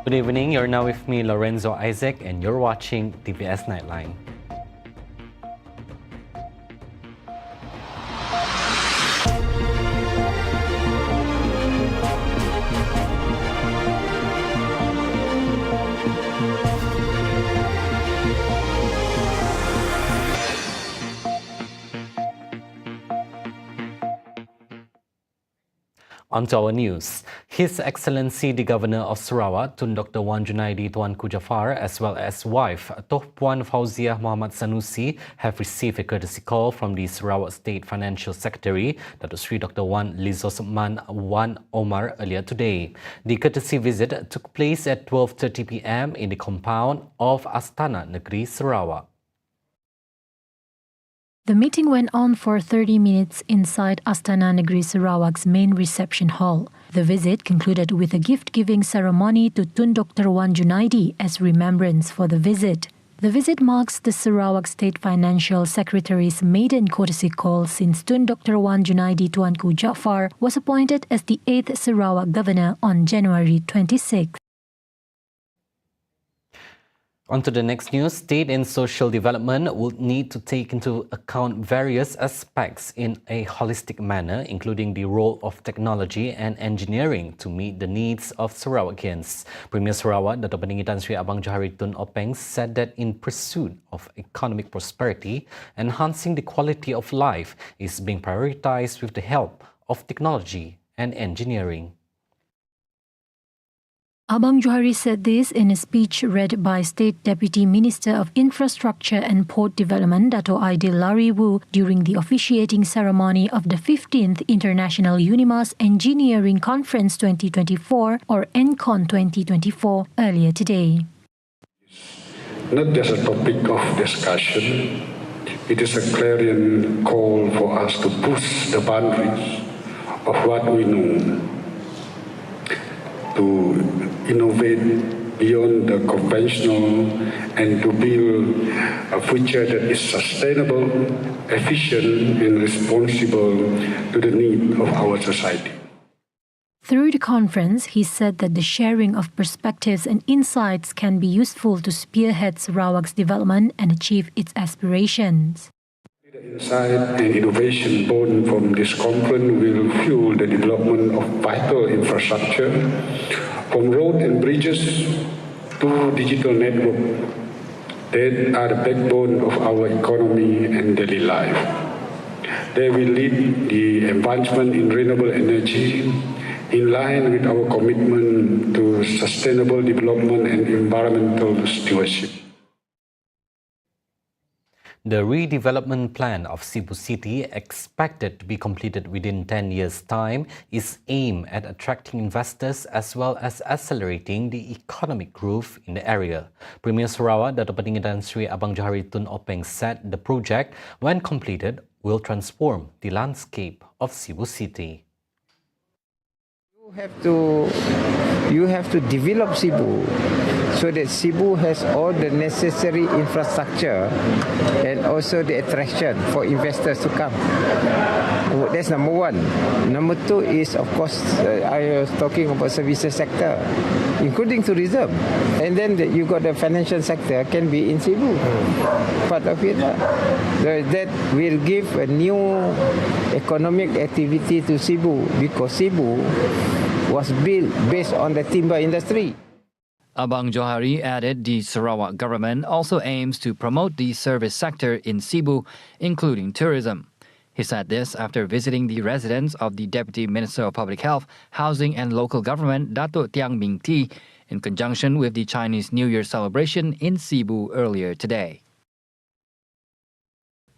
Good evening, you're now with me, Lorenzo Isaac, and you're watching TVS Nightline. On to our news. His Excellency the Governor of Sarawak, Tun Dr. Wan Junaidi Tuanku Jaafar, as well as wife, Toh Puan Fauziah Muhammad Sanusi, have received a courtesy call from the Sarawak State Financial Secretary, Datuk Sri Dr. Wan Lizosman Wan Omar, earlier today. The courtesy visit took place at 12:30 PM in the compound of Astana Negeri Sarawak. The meeting went on for 30 minutes inside Astana Negeri Sarawak's main reception hall. The visit concluded with a gift-giving ceremony to Tun Dr. Wan Junaidi as remembrance for the visit. The visit marks the Sarawak State Financial Secretary's maiden courtesy call since Tun Dr. Wan Junaidi Tuanku Jaafar was appointed as the 8th Sarawak Governor on January 26. On to the next news. State and social development would need to take into account various aspects in a holistic manner, including the role of technology and engineering to meet the needs of Sarawakians. Premier Sarawak, Dato' Peninggitan Sri Abang Johari Tun Openg, said that in pursuit of economic prosperity, enhancing the quality of life is being prioritized with the help of technology and engineering. Abang Johari said this in a speech read by State Deputy Minister of Infrastructure and Port Development, Dato' Aidil Lariwu, during the officiating ceremony of the 15th International Unimas Engineering Conference 2024, or ENCON 2024, earlier today. Not just a topic of discussion, it is a clarion call for us to push the boundaries of what we know, to innovate beyond the conventional and to build a future that is sustainable, efficient and responsible to the needs of our society. Through the conference, he said that the sharing of perspectives and insights can be useful to spearhead Sarawak's development and achieve its aspirations. The insight and innovation born from this conference will fuel the development of vital infrastructure, from roads and bridges to digital networks that are the backbone of our economy and daily life. They will lead the advancement in renewable energy in line with our commitment to sustainable development and environmental stewardship. The redevelopment plan of SIBU City, expected to be completed within 10 years' time, is aimed at attracting investors as well as accelerating the economic growth in the area. Premier Sarawak, Dato' Peninggitan Sri Abang Johari Tun Openg, said the project, when completed, will transform the landscape of SIBU City. You have to develop SIBU so that SIBU has all the necessary infrastructure and also the attraction for investors to come. That's number one. Number two is, of course, I was talking about services sector, including tourism. And then you got the financial sector can be in SIBU, part of it. That will give a new economic activity to SIBU, because SIBU was built based on the timber industry. Abang Johari added the Sarawak government also aims to promote the service sector in SIBU, including tourism. He said this after visiting the residence of the Deputy Minister of Public Health, Housing and Local Government, Dato' Tiang Ming Ti, in conjunction with the Chinese New Year celebration in SIBU earlier today.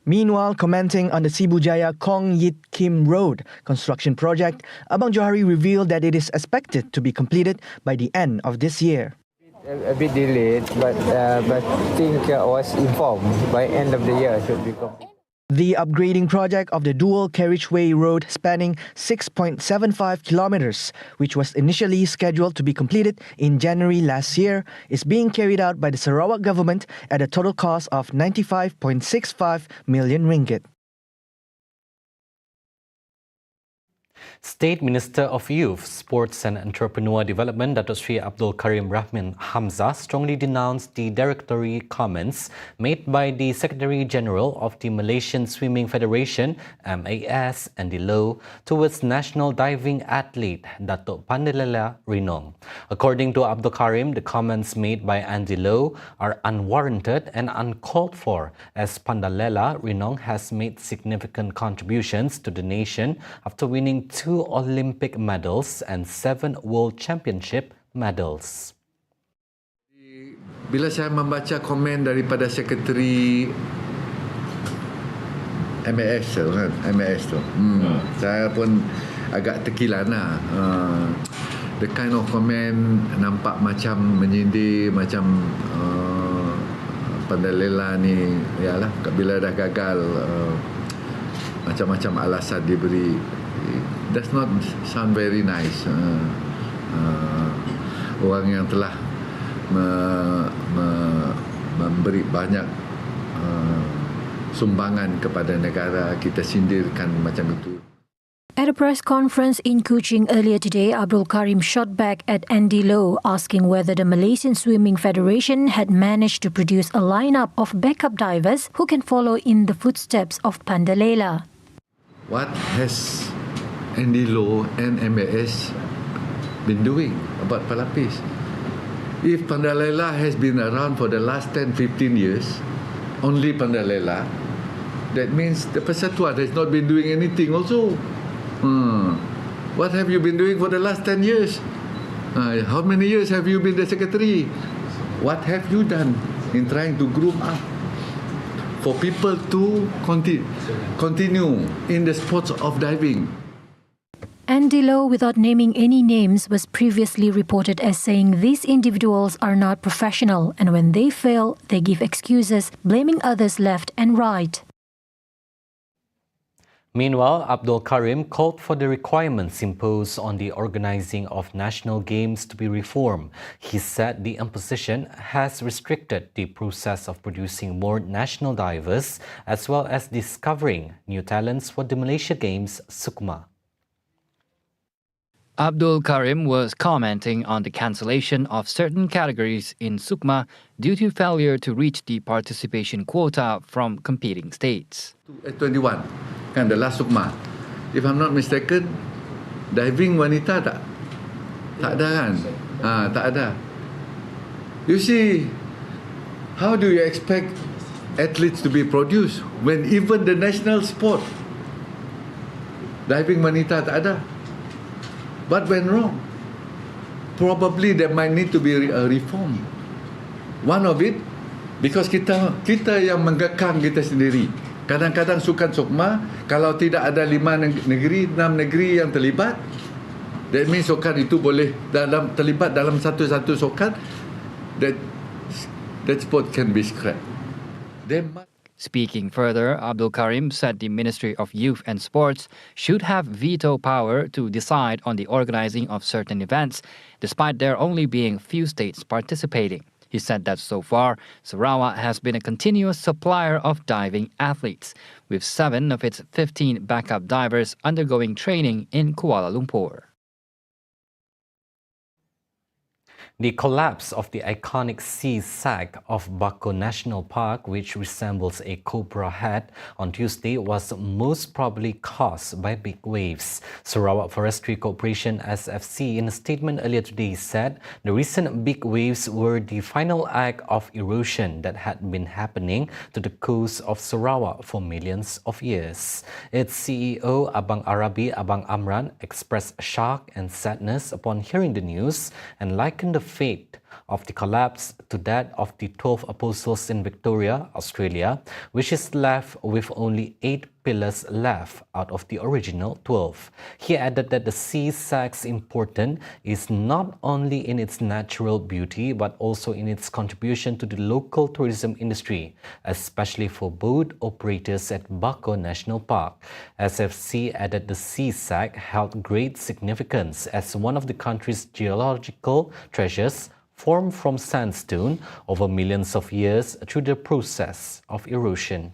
Meanwhile, commenting on the Sibu Jaya Kong Yit Kim Road construction project, Abang Johari revealed that it is expected to be completed by the end of this year. A bit delayed, but I think I was informed by end of the year should be complete. The upgrading project of the dual carriageway road spanning 6.75 kilometers, which was initially scheduled to be completed in January last year, is being carried out by the Sarawak government at a total cost of 95.65 million ringgit. State Minister of Youth, Sports and Entrepreneur Development, Dato' Sri Abdul Karim Rahman Hamzah, strongly denounced the derogatory comments made by the Secretary General of the Malaysian Swimming Federation, MAS, Andy Low, towards national diving athlete Dato' Pandalela Rinong. According to Abdul Karim, the comments made by Andy Low are unwarranted and uncalled for, as Pandalela Rinong has made significant contributions to the nation after winning 2 Olympic medals and 7 World Championship medals. Bila saya membaca komen daripada Sekretari MAS tu kan, MAS tu, saya pun agak terkilan lah. The kind of comment nampak macam menyindir, macam Pandalela ni, yalah, bila dah gagal, macam-macam alasan diberi. Does not sound very nice. Orang yang telah memberi banyak sumbangan kepada negara, kita sindirkan macam itu. At a press conference in Kuching earlier today, Abdul Karim shot back at Andy Low, asking whether the Malaysian Swimming Federation had managed to produce a lineup of backup divers who can follow in the footsteps of Pandalela. What has Andy Low and MAS been doing about Palapis? If Pandalela has been around for the last 10-15 years, only Pandalela, that means the Persatuan has not been doing anything also. What have you been doing for the last 10 years? How many years have you been the secretary? What have you done in trying to groom up for people to continue in the sports of diving? Andy Low, without naming any names, was previously reported as saying these individuals are not professional, and when they fail, they give excuses, blaming others left and right. Meanwhile, Abdul Karim called for the requirements imposed on the organizing of national games to be reformed. He said the imposition has restricted the process of producing more national divers as well as discovering new talents for the Malaysia Games Sukma. Abdul Karim was commenting on the cancellation of certain categories in Sukma due to failure to reach the participation quota from competing states. 21, kan, the last Sukma. If I'm not mistaken, diving wanita tak ada kan? Tak ada. You see, how do you expect athletes to be produced when even the national sport, diving wanita tak ada? What went wrong? Probably there might need to be a reform. One of it, because kita yang mengekang kita sendiri. Kadang-kadang sukan Sukma, kalau tidak ada 5 negeri, 6 negeri yang terlibat, that means sukan itu boleh terlibat dalam satu-satu sukan, that sport can be scrapped. Speaking further, Abdul Karim said the Ministry of Youth and Sports should have veto power to decide on the organizing of certain events, despite there only being few states participating. He said that so far, Sarawak has been a continuous supplier of diving athletes, with 7 of its 15 backup divers undergoing training in Kuala Lumpur. The collapse of the iconic sea sack of Bako National Park, which resembles a cobra head, on Tuesday was most probably caused by big waves. Sarawak Forestry Corporation SFC, in a statement earlier today, said the recent big waves were the final act of erosion that had been happening to the coast of Sarawak for millions of years. Its CEO, Abang Arabi Abang Amran, expressed shock and sadness upon hearing the news and likened the fate of the collapse to that of the 12 apostles in Victoria, Australia, which is left with only 8 pillars left out of the original 12. He added that the sea sack's importance is not only in its natural beauty but also in its contribution to the local tourism industry, especially for boat operators at Bako National Park. SFC added the sea sack held great significance as one of the country's geological treasures, formed from sandstone over millions of years through the process of erosion.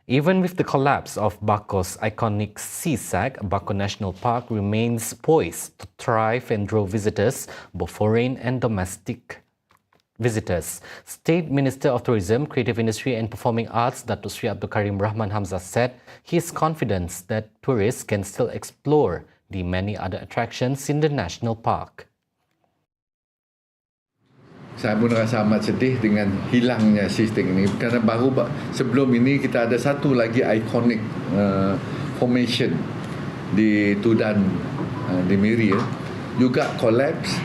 Even with the collapse of Bako's iconic CSAC, Bako National Park remains poised to thrive and draw visitors, both foreign and domestic visitors. State Minister of Tourism, Creative Industry and Performing Arts, Datuk Sri Abdul Karim Rahman Hamzah said he is confident that tourists can still explore the many other attractions in the national park. Saya pun rasa amat sedih dengan hilangnya sistem ini kerana sebelum ini kita ada satu lagi iconic formation di Tudan di Miri juga collapse.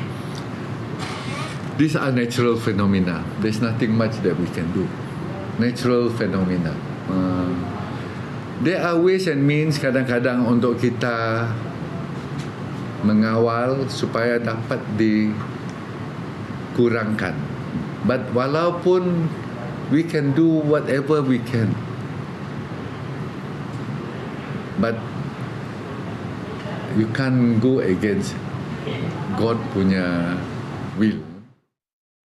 These are natural phenomena. There's nothing much that we can do. Natural phenomena. There are ways and means kadang-kadang untuk kita mengawal supaya dapat kurangkan. But walaupun we can do whatever we can, but you can't go against God punya will.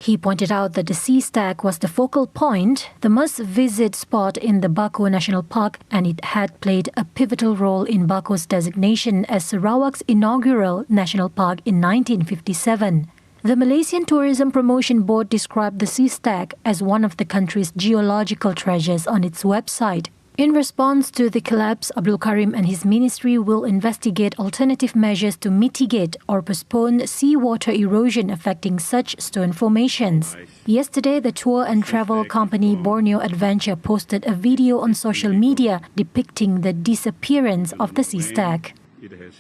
He pointed out that the sea stack was the focal point, the must-visit spot in the Bako National Park, and it had played a pivotal role in Bako's designation as Sarawak's inaugural national park in 1957. The Malaysian Tourism Promotion Board described the sea stack as one of the country's geological treasures on its website. In response to the collapse, Abdul Karim and his ministry will investigate alternative measures to mitigate or postpone seawater erosion affecting such stone formations. Yesterday, the tour and travel company Borneo Adventure posted a video on social media depicting the disappearance of the sea stack. It has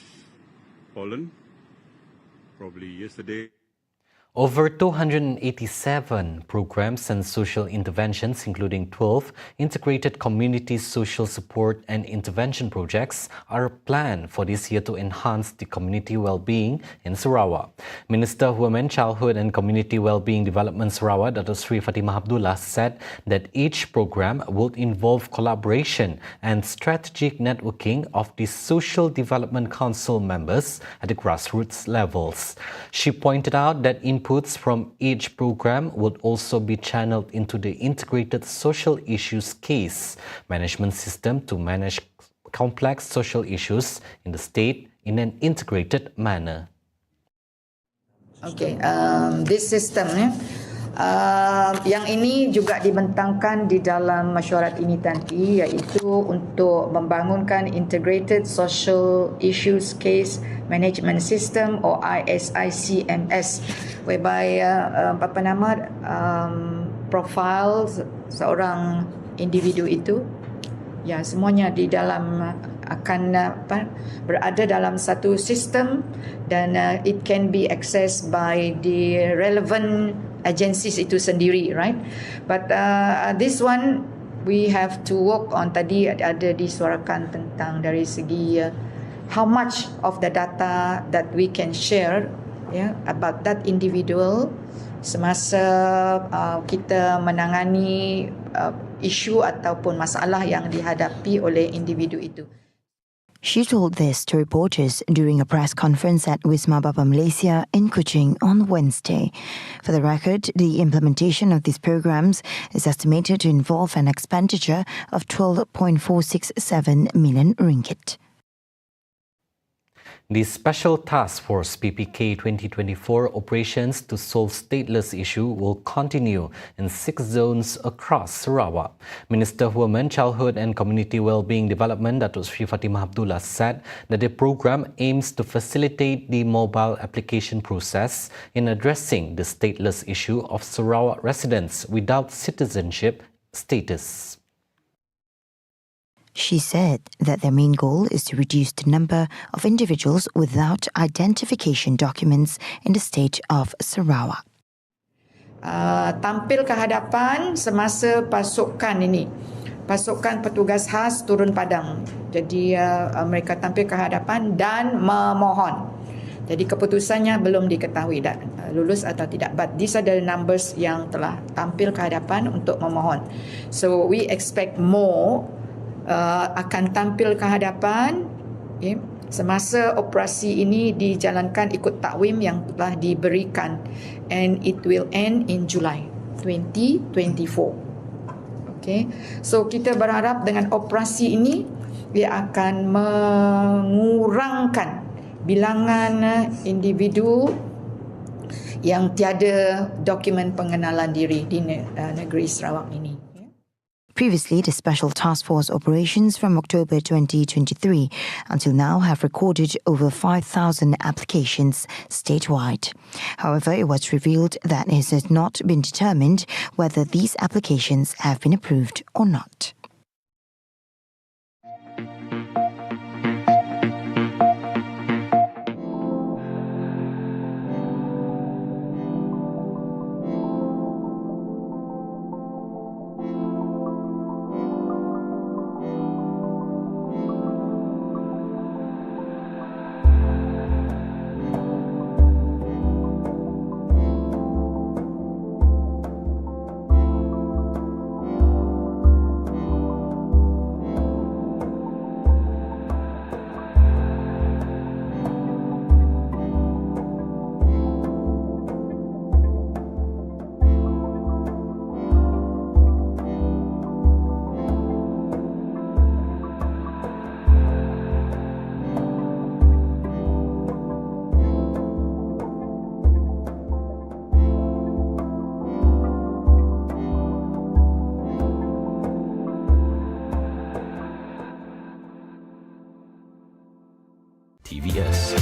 fallen, probably yesterday. Over 287 programs and social interventions, including 12 integrated community social support and intervention projects, are planned for this year to enhance the community well-being in Sarawak. Minister of Women, Childhood and Community Wellbeing Development Sarawak, Datuk Sri Fatimah Abdullah, said that each program would involve collaboration and strategic networking of the Social Development Council members at the grassroots levels. She pointed out that inputs from each program would also be channeled into the integrated social issues case management system to manage complex social issues in the state in an integrated manner. Okay, this system yang ini juga dibentangkan di dalam mesyuarat ini nanti, iaitu untuk membangunkan integrated social issues case management system or ISICMS, whereby profile seorang individu itu, ya, semuanya di dalam akan berada dalam satu sistem dan it can be accessed by the relevant agencies itu sendiri, right? But this one we have to work on. Tadi ada disuarakan tentang dari segi how much of the data that we can share about that individual semasa kita menangani isu ataupun masalah yang dihadapi oleh individu itu. She told this to reporters during a press conference at Wisma Bapa Malaysia in Kuching on Wednesday. For the record, the implementation of these programs is estimated to involve an expenditure of 12.467 million ringgit. The Special Task Force PPK 2024 operations to solve stateless issue will continue in 6 zones across Sarawak. Minister of Women, Childhood and Community Wellbeing Development, Datuk Sri Fatimah Abdullah, said that the program aims to facilitate the mobile application process in addressing the stateless issue of Sarawak residents without citizenship status. She said that their main goal is to reduce the number of individuals without identification documents in the state of Sarawak. Tampil ke hadapan semasa pasukan ini. Pasukan petugas khas turun padang. Jadi mereka tampil ke hadapan dan memohon. Jadi keputusannya belum diketahui dah lulus atau tidak. But these are the numbers yang telah tampil ke hadapan untuk memohon. So we expect more akan tampil ke hadapan semasa operasi ini dijalankan ikut takwim yang telah diberikan, and it will end in July 2024. Okay. So kita berharap dengan operasi ini ia akan mengurangkan bilangan individu yang tiada dokumen pengenalan diri di negeri Sarawak ini. Previously, the Special Task Force operations from October 2023 until now have recorded over 5,000 applications statewide. However, it was revealed that it has not been determined whether these applications have been approved or not. TVS.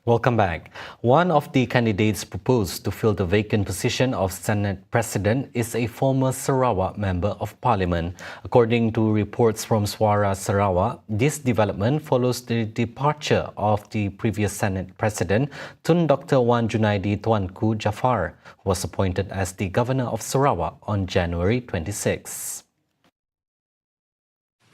Welcome back. One of the candidates proposed to fill the vacant position of Senate President is a former Sarawak Member of Parliament. According to reports from Suara Sarawak, this development follows the departure of the previous Senate President, Tun Dr. Wan Junaidi Tuanku Jaafar, who was appointed as the Governor of Sarawak on January 26.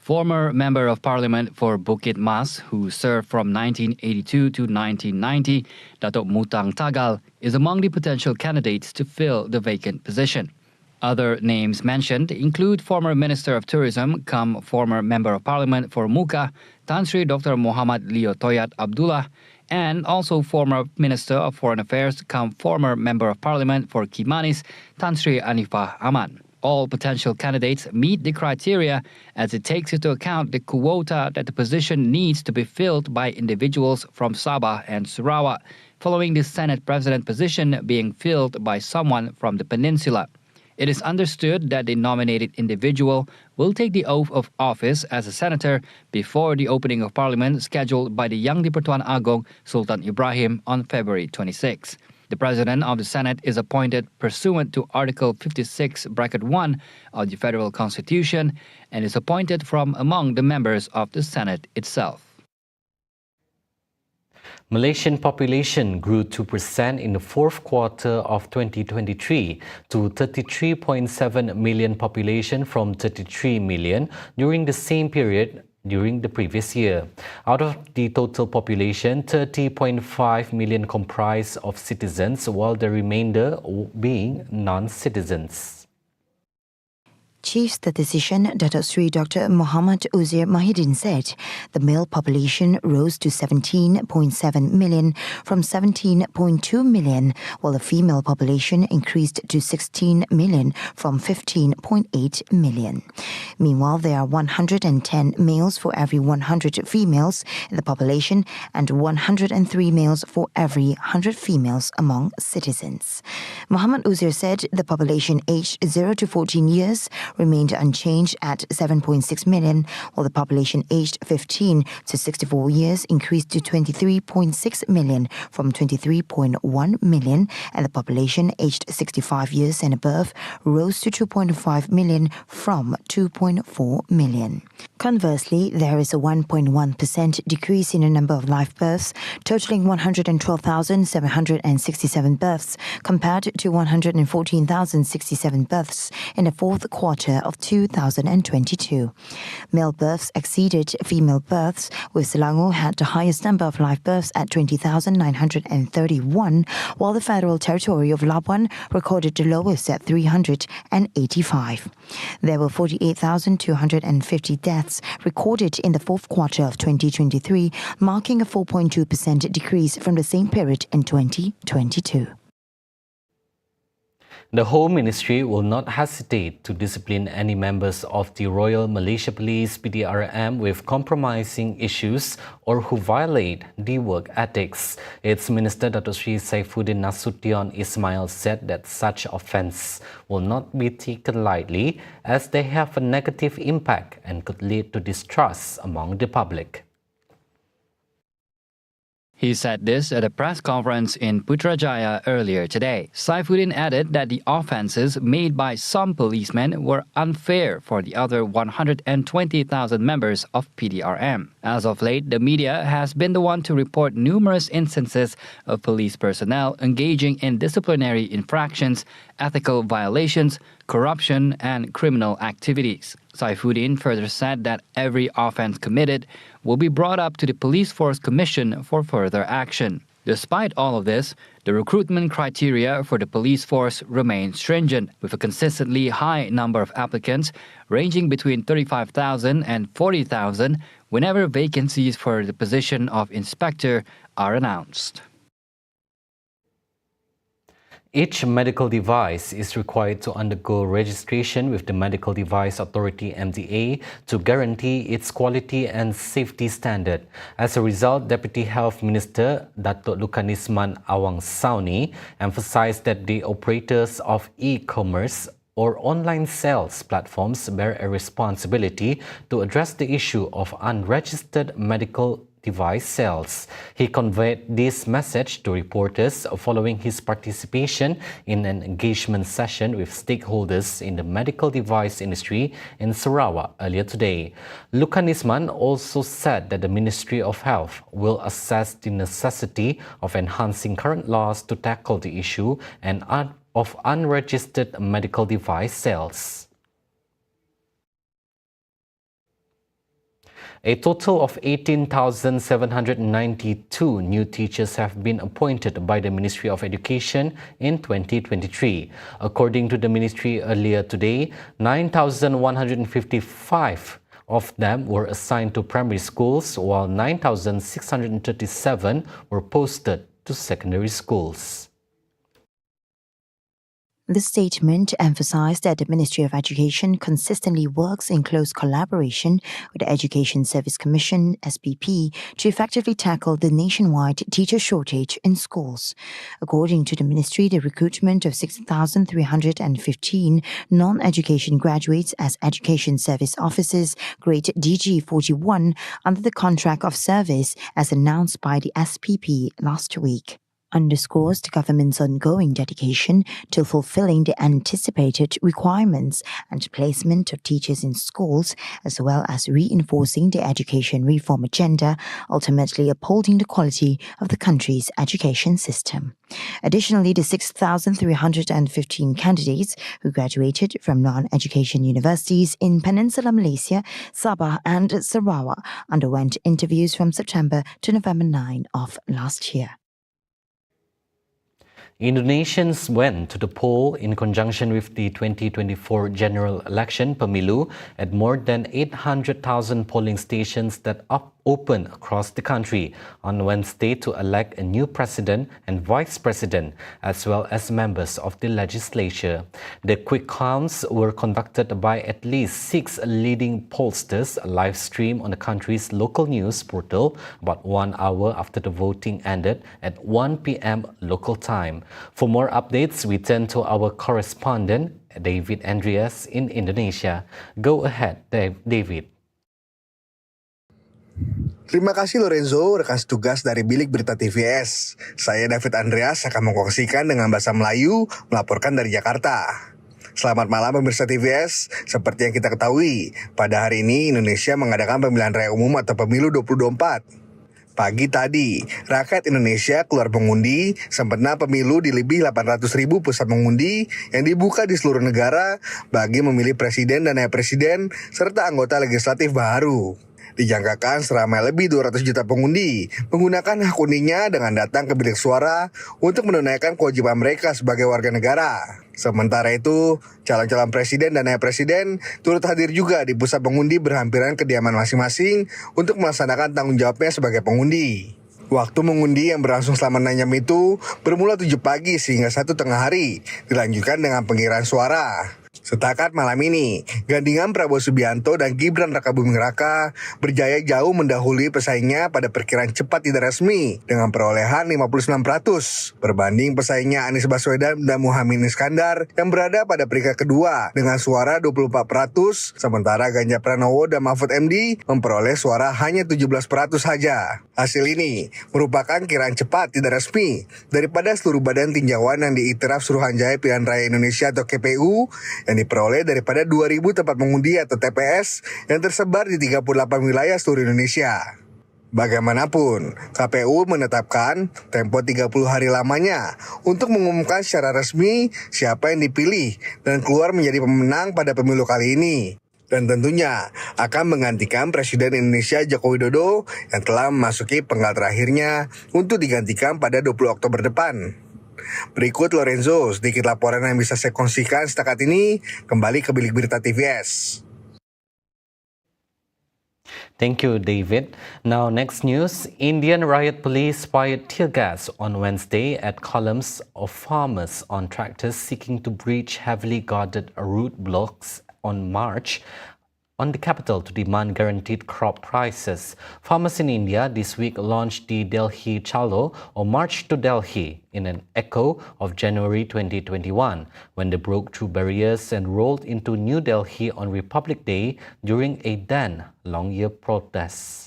Former Member of Parliament for Bukit Mas, who served from 1982 to 1990, Datuk Mutang Tagal, is among the potential candidates to fill the vacant position. Other names mentioned include former Minister of Tourism, cum former Member of Parliament for Muka, Tan Sri Dr. Muhammad Leo Toyat Abdullah, and also former Minister of Foreign Affairs, cum former Member of Parliament for Kimanis, Tan Sri Anifah Aman. All potential candidates meet the criteria as it takes into account the quota that the position needs to be filled by individuals from Sabah and Sarawak, following the Senate President position being filled by someone from the peninsula. It is understood that the nominated individual will take the oath of office as a senator before the opening of Parliament scheduled by the Yang di-Pertuan Agong Sultan Ibrahim on February 26. The President of the Senate is appointed pursuant to Article 56(1) of the Federal Constitution and is appointed from among the members of the Senate itself. Malaysian population grew 2% in the fourth quarter of 2023 to 33.7 million population from 33 million during the same period during the previous year. Out of the total population, 30.5 million comprise of citizens, while the remainder being non-citizens. Chief Statistician Datuk Sri Dr. Muhammad Uzair Mahidin said the male population rose to 17.7 million from 17.2 million, while the female population increased to 16 million from 15.8 million. Meanwhile, there are 110 males for every 100 females in the population and 103 males for every 100 females among citizens. Muhammad Uzair said the population aged 0 to 14 years remained unchanged at 7.6 million, while the population aged 15 to 64 years increased to 23.6 million from 23.1 million, and the population aged 65 years and above rose to 2.5 million from 2.4 million. Conversely, there is a 1.1% decrease in the number of live births, totaling 112,767 births compared to 114,067 births in the fourth quarter quarter of 2022. Male births exceeded female births, with Selangor had the highest number of live births at 20,931, while the Federal Territory of Labuan recorded the lowest at 385. There were 48,250 deaths recorded in the fourth quarter of 2023, marking a 4.2% decrease from the same period in 2022. The Home Ministry will not hesitate to discipline any members of the Royal Malaysia Police PDRM with compromising issues or who violate the work ethics. Its Minister Datuk Sri Saifuddin Nasution Ismail said that such offence will not be taken lightly as they have a negative impact and could lead to distrust among the public. He said this at a press conference in Putrajaya earlier today. Saifuddin added that the offences made by some policemen were unfair for the other 120,000 members of PDRM. As of late, the media has been the one to report numerous instances of police personnel engaging in disciplinary infractions, ethical violations, corruption, and criminal activities. Saifuddin further said that every offence committed will be brought up to the Police Force Commission for further action. Despite all of this, the recruitment criteria for the police force remain stringent, with a consistently high number of applicants ranging between 35,000 and 40,000 whenever vacancies for the position of inspector are announced. Each medical device is required to undergo registration with the Medical Device Authority (MDA) to guarantee its quality and safety standard. As a result, Deputy Health Minister Datuk Lukanisman Awang Sauni emphasised that the operators of e-commerce or online sales platforms bear a responsibility to address the issue of unregistered medical device sales. He conveyed this message to reporters following his participation in an engagement session with stakeholders in the medical device industry in Sarawak earlier today. Lukanisman also said that the Ministry of Health will assess the necessity of enhancing current laws to tackle the issue of unregistered medical device sales. A total of 18,792 new teachers have been appointed by the Ministry of Education in 2023. According to the ministry earlier today, 9,155 of them were assigned to primary schools, while 9,637 were posted to secondary schools. The statement emphasised that the Ministry of Education consistently works in close collaboration with the Education Service Commission (SPP) to effectively tackle the nationwide teacher shortage in schools. According to the ministry, the recruitment of 6,315 non-education graduates as Education Service Officers, grade DG 41, under the contract of service as announced by the SPP last week, underscores the government's ongoing dedication to fulfilling the anticipated requirements and placement of teachers in schools, as well as reinforcing the education reform agenda, ultimately upholding the quality of the country's education system. Additionally, the 6,315 candidates who graduated from non-education universities in Peninsular Malaysia, Sabah and Sarawak underwent interviews from September to November 9 of last year. Indonesians went to the poll in conjunction with the 2024 general election (Pemilu) at more than 800,000 polling stations that open across the country on Wednesday to elect a new president and vice president, as well as members of the legislature. The quick counts were conducted by at least 6 leading pollsters live stream on the country's local news portal about 1 hour after the voting ended at 1 p.m. local time. For more updates, we turn to our correspondent, David Andreas in Indonesia. Go ahead, David. Terima kasih Lorenzo, rekan tugas dari Bilik Berita TVS. Saya David Andreas akan mengkoreksikan dengan bahasa Melayu, melaporkan dari Jakarta. Selamat malam pemirsa TVS. Seperti yang kita ketahui, pada hari ini Indonesia mengadakan pemilihan raya umum atau pemilu 2024. Pagi tadi, rakyat Indonesia keluar mengundi sempena pemilu di lebih 800.000 pusat mengundi yang dibuka di seluruh negara bagi memilih presiden dan wakil presiden serta anggota legislatif baru. Dijangkakan seramai lebih 200 juta pengundi menggunakan hak undinya dengan datang ke bilik suara untuk menunaikan kewajiban mereka sebagai warga negara. Sementara itu, calon-calon presiden dan wakil presiden turut hadir juga di pusat pengundi berhampiran kediaman masing-masing untuk melaksanakan tanggung jawabnya sebagai pengundi. Waktu mengundi yang berlangsung selama 6 jam itu bermula 7 pagi hingga 1 tengah hari, dilanjutkan dengan pengirian suara. Setakat malam ini, gandingan Prabowo Subianto dan Gibran Rakabuming Raka berjaya jauh mendahului pesaingnya pada perkiraan cepat tidak resmi dengan perolehan 59% berbanding pesaingnya Anies Baswedan dan Muhaimin Iskandar yang berada pada peringkat kedua dengan suara 24%, sementara Ganjar Pranowo dan Mahfud MD memperoleh suara hanya 17% saja. Hasil ini merupakan kiraan cepat tidak resmi daripada seluruh badan tinjauan yang diiktiraf Suruhanjaya Pilihan Raya Indonesia atau KPU yang diperoleh daripada 2.000 tempat mengundi atau TPS yang tersebar di 38 wilayah seluruh Indonesia. Bagaimanapun, KPU menetapkan tempo 30 hari lamanya untuk mengumumkan secara resmi siapa yang dipilih dan keluar menjadi pemenang pada pemilu kali ini. Dan tentunya akan menggantikan Presiden Indonesia Joko Widodo yang telah memasuki penggal terakhirnya untuk digantikan pada 20 Oktober depan. Berikut Lorenzo, sedikit laporan yang bisa saya kongsikan setakat ini, kembali ke bilik berita TVS. Thank you, David. Now, next news. Indian riot police fired tear gas on Wednesday at columns of farmers on tractors seeking to breach heavily guarded roadblocks on March on the capital to demand guaranteed crop prices. Farmers in India this week launched the Delhi Chalo or March to Delhi in an echo of January 2021 when they broke through barriers and rolled into New Delhi on Republic Day during a then long-year protest.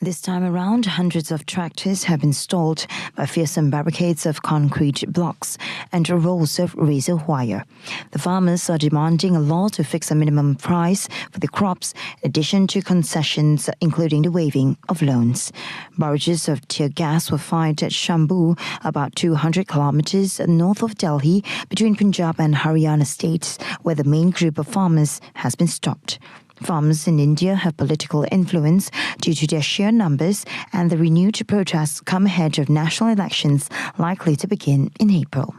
This time around, hundreds of tractors have been stalled by fearsome barricades of concrete blocks and rolls of razor wire. The farmers are demanding a law to fix a minimum price for the crops, in addition to concessions, including the waiving of loans. Barrages of tear gas were fired at Shambhu, about 200 kilometers north of Delhi, between Punjab and Haryana states, where the main group of farmers has been stopped. Farmers in India have political influence due to their sheer numbers, and the renewed protests come ahead of national elections likely to begin in April.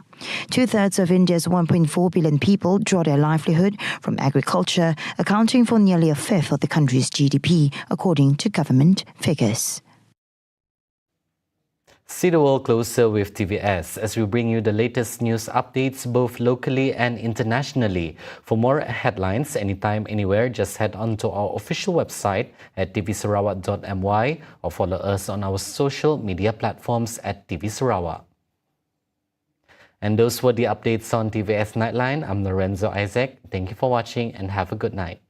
2/3 of India's 1.4 billion people draw their livelihood from agriculture, accounting for nearly a fifth of the country's GDP, according to government figures. See the world closer with TVS as we bring you the latest news updates both locally and internationally. For more headlines anytime, anywhere, just head on to our official website at tvsarawak.my or follow us on our social media platforms at TV Sarawak. And those were the updates on TVS Nightline. I'm Lorenzo Isaac. Thank you for watching and have a good night.